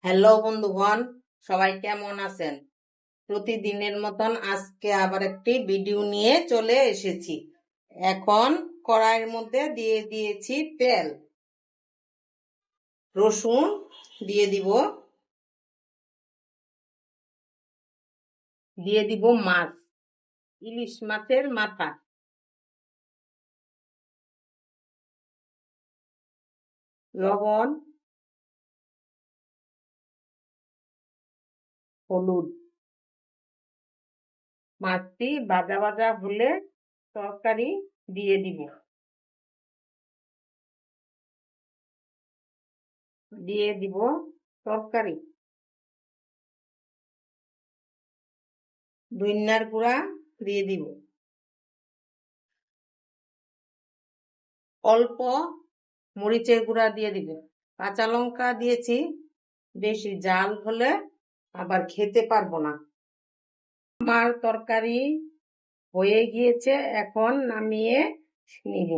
Hello বন্ধুগণ, সবাই কেমন আছেন? প্রতিদিনের মতন আজকে আবার একটি ভিডিও নিয়ে চলে এসেছি। এখন কড়াইয়ের মধ্যে দিয়ে দিয়েছি তেল, রসুন দিয়ে দিব মাছ, ইলিশ মাছের মাথা, লবণ, হলুদ। মাছটি ভাজা ভাজা হলে তরকারি দিয়ে দিব তরকারি, ধনিয়ার গুঁড়া দিয়ে দিব, অল্প মরিচের গুঁড়া দিয়ে দিব, কাঁচা লঙ্কা দিয়েছি। বেশি ঝাল হলে আবার খেতে পারবো না। আমার তরকারি হয়ে গিয়েছে, এখন নামিয়ে নিব।